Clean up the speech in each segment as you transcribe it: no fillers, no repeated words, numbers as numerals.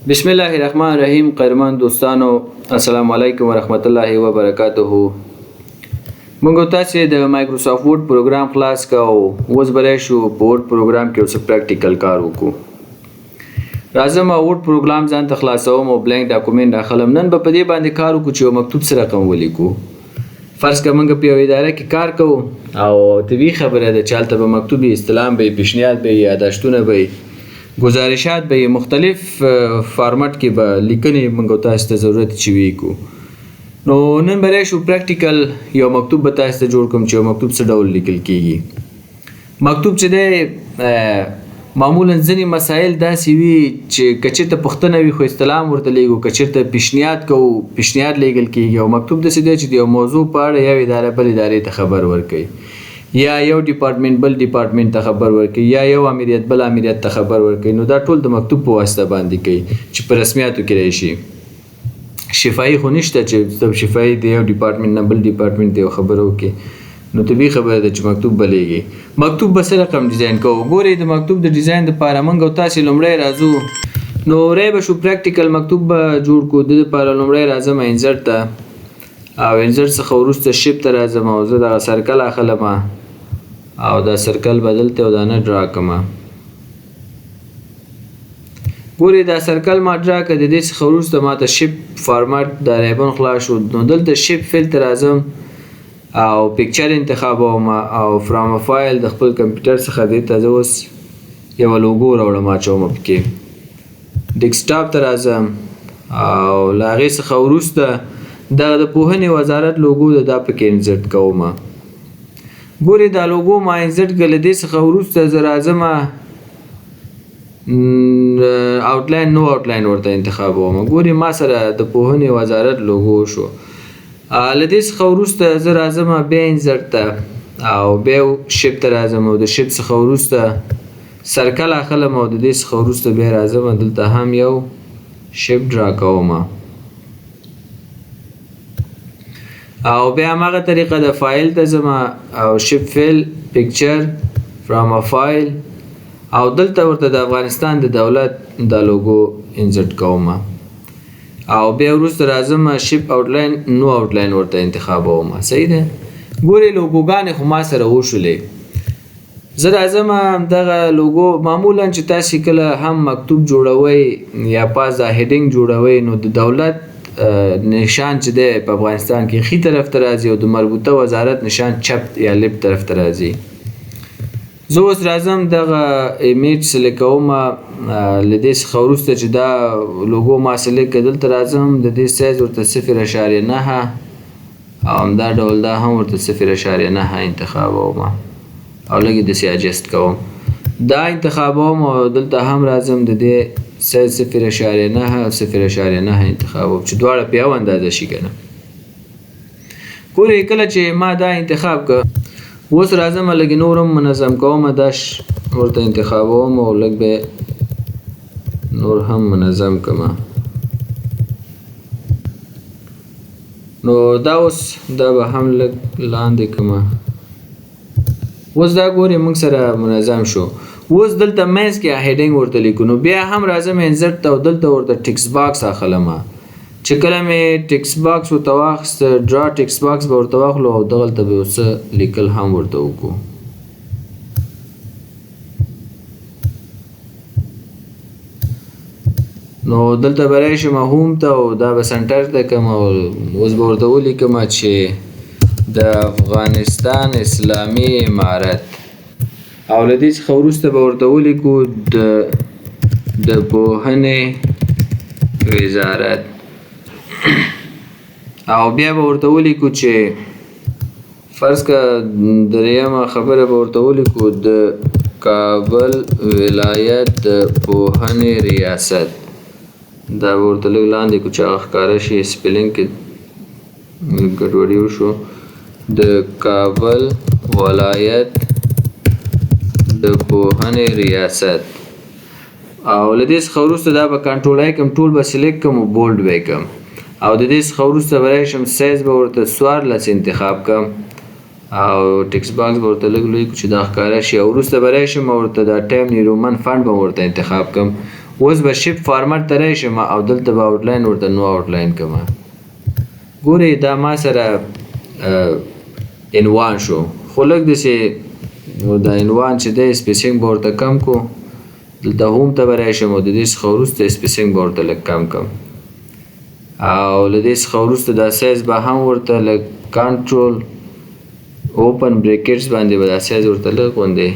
بسم الله الرحمن الرحیم. قدرمن دوستانو، السلام علیکم ورحمت الله وبرکاته. موږ تاسو د مایکروسافټ ورډ پروګرام خلاص کاو. اوس برای شو په ورډ پروګرام کې اوس پریکټیکل کار وکړو. راځم ورډ پروګرام ځان ته خلاصوم او بلانک ډاکومنت داخلم. نن په دې باندې کار وکړو چې مکتوب سره رقم ولیکو. فرض کړه موږ په یو اداره کې کار کوو او طبیعي خبره ده چې هلته به مکتوب استلام به پیشنهاد به یاداشتونه به گزارشات به مختلف فارمټ کې به لیکنې موږ تاسو ته ضرورت چي وي کو. نو نن برای شو پریکټیکل یو مکتوب به تاسو ته جوړ کوم چې مکتوب څه ډول لیکل کیږي. مکتوب چې دی معمولا ځینې مسایل داسې وي چې که چېرته پوښتنه وي خو استلام ورته لیږو، که چېرته پیشنهاد کوو پیشنهاد لیږل کیږي. او مکتوب داسې دی چې د یو موضوع په اړه یو اداره بل ادارې ته خبر ورکوي، یا یو ډپارټمنټ بل ډپارټمنټ ته خبر ورکوي، یا یو امریت بل امریت ته خبر ورکوي. نو دا ټول د مکتوب په واسطه باندې کوي چې په رسمیاتو کې راشي. شفاهي خو نشته چې شفاهي د یو ډپارټمنټ نه بل ډپارټمنټ ته یو خبره وکړي. نو طبیعي خبره ده چې مکتوب به لیږي. مکتوب به څه رقم ډیزاین کوو؟ ګورئ، د مکتوب د ډیزاین دپاره موږ او تاسې لومړی راځو. نو وری به شو پریکټیکل مکتوب به جوړ کړو. د دپاره لومړی راځم انزرټ ته، او انزرټ څخه وروسته شیپ ته راځم او زه دغه سرکل اخلم او دا سرکل بدلته او دا نه ډرا کما. ګوري دا سرکل ما ډرا کړ. د دې څخه وروسته ما ته شیپ فارمټ دا ریبن خلاص شو. نو دلته شیپ فیل ته راځم او پکچر انتخابوم او فرام فایل د خپل کمپیوټر څخه دې ته زه اوس یو لوګو راوړم اچوم پکې. ډیسکټاپ ته راځم او له هغې څخه وروسته دغه د پوهنې وزارت لوګو ده دا پکې انزرټ کوم. ګوري دا لوګو ما انزرټ کړ. له دې څخه وروسته زه راځم آوټلاین نو آوټلاین ورته انتخابوم. ګوري ما سره د پوهنې وزارت لوګو شو. له دې څخه وروسته زه راځم بیا انزرټ ته او بیا شیپ ته راځم او د شیپ څخه وروسته سرکل اخلم او د دې څخه وروسته بیا راځم دلته هم یو شیپ ډرا کوم او بیا هماغه طریقه د فایل ته ځم او شیپ فیل پکچر فرام ا فایل او دلته ورته د افغانستان د دولت د لوګو انزرټ کوم او بیا وروسته راځم شیپ آوټلاین نو آوټلاین ورته انتخابوم. صحیح ده. ګوري لوګوګانې خو ما سره وشولې. زه راځم دغه لوګو معمولا چې تاسې کله هم مکتوب جوړوئ یا پاس دا هیډینګ جوړوئ نو د دولت نشان چې دی په افغانستان کې ښي طرف ته راځي او د مربوطه وزارت نشان چپ یا لیفت طرف ته راځي. زه اوس راځم دغه ایمیج سلیکټ کوم. له دې څخه وروسته چې دا لوګو ما سلیکټ کړ دلته راځم د دې سایز ورته 0.9 او همدا ډول دا هم ورته 0.9 انتخابوم او لږ یې داسې اجست کوم. دا انتخابوم او دلته هم راځم د دې سایز 0.9 او 0.9 انتخابوم چې دواړه په یو اندازه شي که نه. ګورئ کله چې ما دا انتخاب کړ اوس راځم لږ نور هم منظم کوم. دا ورته انتخابوم او لږ به نور هم منظم کړم. نو دا اوس دا به هم لږ لاندې کړم. اوس دا ګورئ موږ سره منظم شو. اوس دلته منځ کې هیډینګ ورته لیکو. نو بیا هم راځم انزرټ ته او دلته ورته ټکس باکس اخلم. چې کله مې ټکس باکس ورته واخیست ډرا ټکس باکس به ورته واخلو او دغلته به څه لیکل هم ورته وکړو. نو دلته به راشم هوم ته او دا به سنټر ته کړم او اوس به ورته ولیکم چې د افغانستان اسلامي امارت او له دې څخه وروسته به ورته ولیکو د پوهنې وزارت او بیا به ورته ولیکو چې فرض کړه درېیمه خبره به ورته ولیکو د کابل ولایت د پوهنې ریاست. دا به ورته لږ لاندې کړو چې هغه ښکاره شي. سپیلنګ کې ګډوډي وشو. د کابل ولایت د پوهنې ریاست او له دې څخه وروسته دا به کنټرول آی کړم، ټول به سلیکټ کړم او بولډ به یې کړم او د دې څخه وروسته به راشم سایز به ورته 14 انتخاب کړم او ټکس باکس به ورته لږ لوی کړو چې دا ښکاره شي او وروسته به راشم او ورته دا ټایم نیو رومن فنټ به ورته انتخاب کړم. اوس به شپ فارمټ ته راشم او دلته به آوټلاین ورته نو آوټلاین کړم. ګورئ دا ما سره عنوان شو، خو لږ داسې دا عنوان چې دی سپیسینګ به ورته کم کړو. دلته هوم ته به راشم او د دې څخه وروسته سپیسینګ به ورته لږ کم کړم او له دې څخه وروسته دا سایز به هم ورته لږ کنټرول اوپن بریکټس باندې به دا سایز ورته لږ غوندې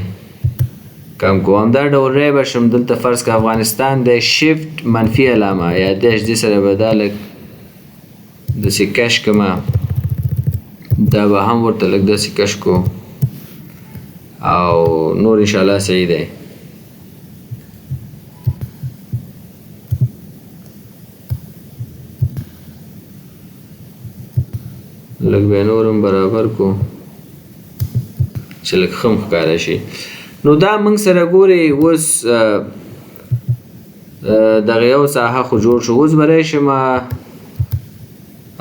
کم کړو. همدا ډول رای به شم دلته فرض که افغانستان دی شفټ منفي علامه یا دیش دې سره به دا لږ داسې کش کړمه، دا به هم ورته لږ داسې کش کړو او نور انشاءالله صحیح دی. لږ بیا نور هم برابر کړو چې لږ ښه هم ښکاره شي. نو دا موږ سره ګورئ اوس دغه یو ساحه خو جوړ شو. اوس به راشم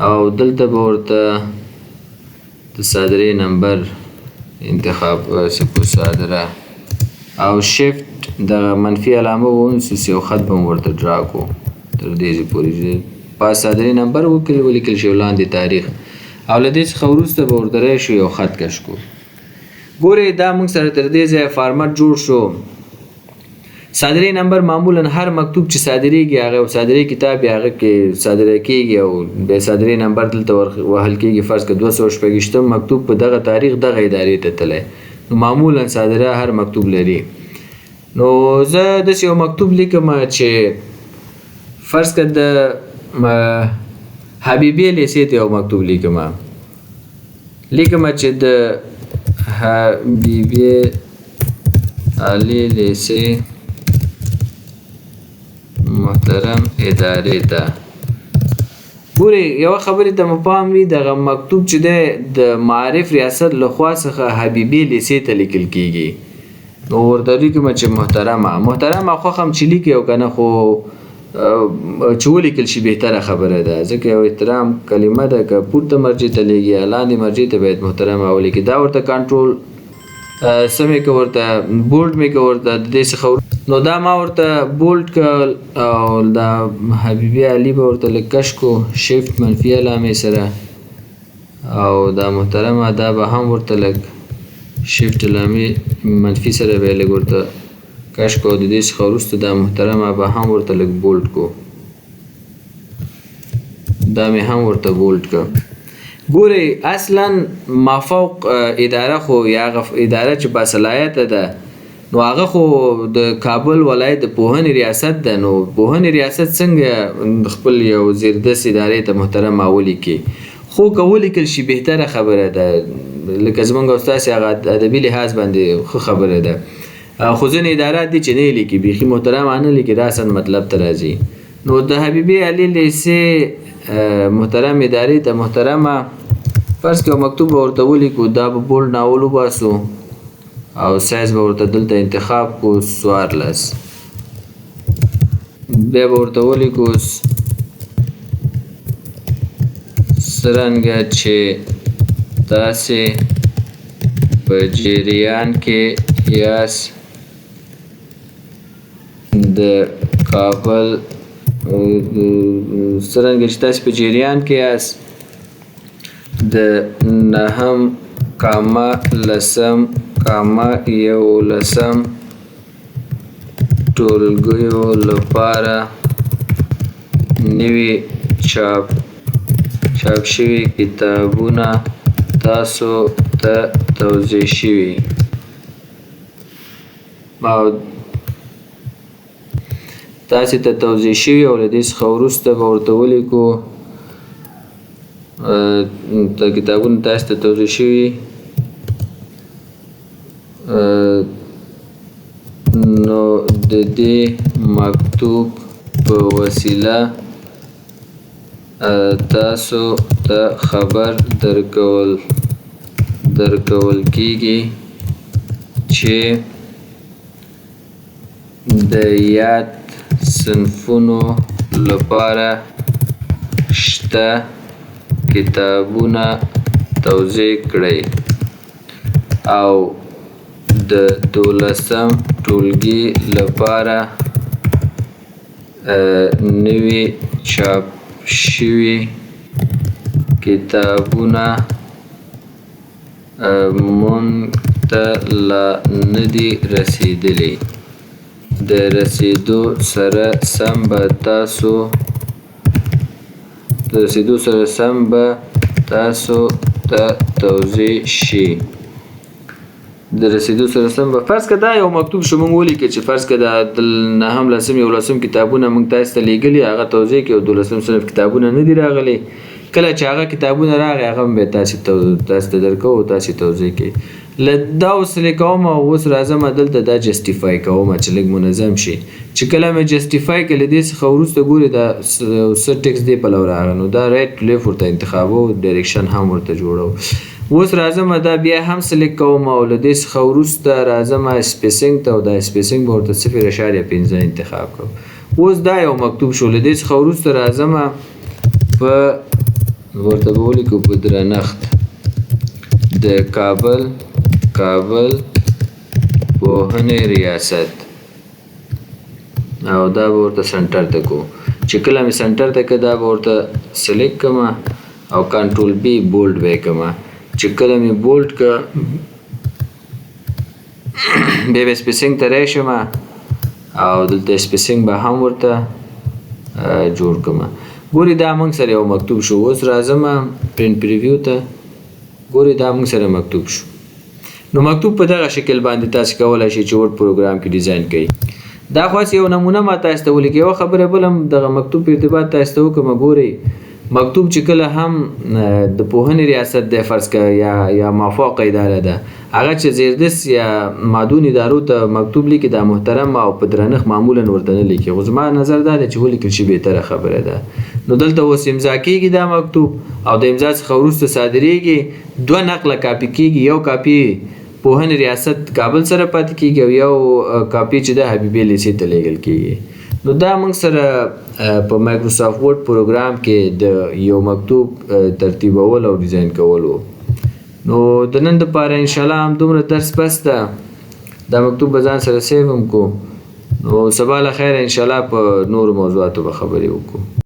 او دلته به ورته د صادرې نمبر انتخاب سپوز صادره او شفټ دغه منفي علامه ونیسو یو خط به م ورته ډرا کړو تر دې ځای پورې پاس صادرې نمبر ولیکل شي ولاندې تاریخ او له دې څخه وروسته به ورته راشو یو خط کش کړو. ګورئ دا موږ سره تر دې ځایه فارمټ جوړ شو. صادرې نمبر معمولا هر مکتوب چې صادریږي هغه صادرې کتاب یا هغه کې صادره کیږي او بیا صادرې نمبر دلته وهل کیږي. فرض که 226 مکتوب په دغه تاریخ دغه ادارې ته تللی، نو معمولا صادره هر مکتوب لري. نو زه داسې یو مکتوب لیکم چې فرض که د حبیبیه لیسې ته یو مکتوب لیکم چې د حبیبیه عالی لیسې محترم ادارې ته. ګورئ یوه خبرې ته مو پام وي، دغه مکتوب چې دی د معارف ریاست لخوا څخه حبیبیه لیسې ته لیکل کیږي. نو ورته لیکم چې محترمه خوښ هم چې لیکي او که نه خو چې ولیکل شي بهتره خبره ده، ځکه یو احترام کلمه ده. که پورته مرجع ته لیږي یا لاندې مرجع ته باید محترمه ولیکي. دا ورته کنټرول سمې که ورته بولډ مې که ورته د دې څخه نو دا ما ورته بولډ کړل او دا حبیبي علي به ورته لږ کش کړو شفټ منفي علامې سره او دا محترمه دا به هم ورته لږ شفټ علامې منفي سره به یې لږ ورته کش کړو. د دې څخه وروسته دا محترمه به هم ورته لږ بولډ کړو، دا مې هم ورته بولډ کړ. ګورئ اصلا مافوق اداره خو یا اداره چې باصلاحیته ده نو هغه خو د کابل ولایت د پوهنې ریاست ده. نو پوهنې ریاست څنګه خپل یو زیردست ادارې ته محترمه ولیکي؟ خو که ولیکل شي بهتره خبره ده، لکه زمونږ او ستاسې هغه ادبي لحاظ باندې ښه خبره ده. خو ځینې ادارات دي چې نه یې لیکي، بیخي محترمه نه لیکي، راساً مطلب ته راځي. نو د حبیبي علي لیسې محترم ادارې ته محترمه فرض که مکتوب به ورته ولیکو، دا به بولډ ناول وباسو او سایز به ورته دلته انتخاب کو 14. بیا به ورته ولیکو څرنګه چې تاسې په جریان کې یاست د کابل څرنګه چې تاسې په جریان کې یاست د 9.10 ټولګیو لپاره نوي چاپ شوي کتابونه تاسو ته توزیع شوي او تاسې ته توزیع شوي او له دې څخه وروسته به ورته ولیکو کتابونه تاسې ته توزیع شوي نو د دې مکتوب په وسیله تاسو ته خبر درکول کیږي چې د یاد صنفونو لپاره شته کتابونه توزیع کړئ او د 12 ټولګي لپاره نوي چاپ شوي کتابونه مونږ ته لا نه دي رسیدلي. د رسیدو سره سم به تاسو ته توضیح شي. د رسیدو سره سم به فرض که دا یو مکتوب شو مونږ ولیکو چې فرض که دا د 9 لسم 11 کتابونه مونږ تاسو ته لیږلي هغه توضیح کې او 12 صنف کتابونه نه دي راغلي. کله چې هغه کتابونه راغی هغه به تاسو ته درکو او تاسو توضیح کې دا اوس لیکوم او اوس راځم دلته دا جسټیفای کوم چې لږ منظم شي. چې کله مې جسټیفای کړل دې څخه وروسته ګوري دا څه ټیکس دی په لور راغی نو دا رایټ لیفت ورته انتخابو ډایرکشن هم ورته جوړو. اوس راځم دا بیا هم سلیکټ کوم او له دې څخه وروسته راځم سپیسینګ ته او دا سپیسینګ به ورته 0.5 انتخاب کوم. اوس دا یو مکتوب شو له دې څخه وروسته راځم په ورته به ولیکو په درنښت د کابل پوهنې ریاست او دا به ورته سنټر ته کو. چې کله مې سنټر ته که دا به ورته سلیکټ کړم او کنټرول بی بولډ به یې کړم. چې کله مې بولډ که بیا به سپیسینګ ته راشم او دلته سپیسینګ به هم ورته جوړ کړم. ګوري دا موږ سره یو مکتوب شو. اوس راځم پرنټ پریویو ته ګوري دا موږ سره مکتوب شو. نو مکتوب په دغه شکل باندې تاسو کولی شئ چې ورډ پروګرام کې ډیزاین کړئ. دا خو یو نمونه ما تاسو ته ولیکم. یوه خبره بل هم دغه مکتوب په ارتباط تاسو ته وکړم. ګورئ مکتوب چې کله هم د پوهنې ریاست دی فرض که یا مافوق اداره ده هغه چې زیردست یا مادون ادارو ته مکتوب لیکي دا محترم او په درنښت معمولا ورته نه لیکي. خو زما نظر دا دی چې ولیکل شي بهتره خبره ده. نو دلته اوس امضا کېږي دا مکتوب او د امضا څخه وروسته صادریږي. 2 نقله کاپي کېږي. یو کاپي پوهنې ریاست کابل سره پاتې کېږي او یو کاپي چې د حبیبي لیسې ته لیږل کېږي. نو دا موږ سره په مایکروسافټ ورډ پروګرام کې د یو مکتوب ترتیبول او ډیزاین کولو. نو د نن دپاره انشاءالله همدومره درس بس ده. دا مکتوب به ځان سره سیو هم کو. نو سبا له خیره انشاءالله په نورو موضوعاتو به خبرې وکړو.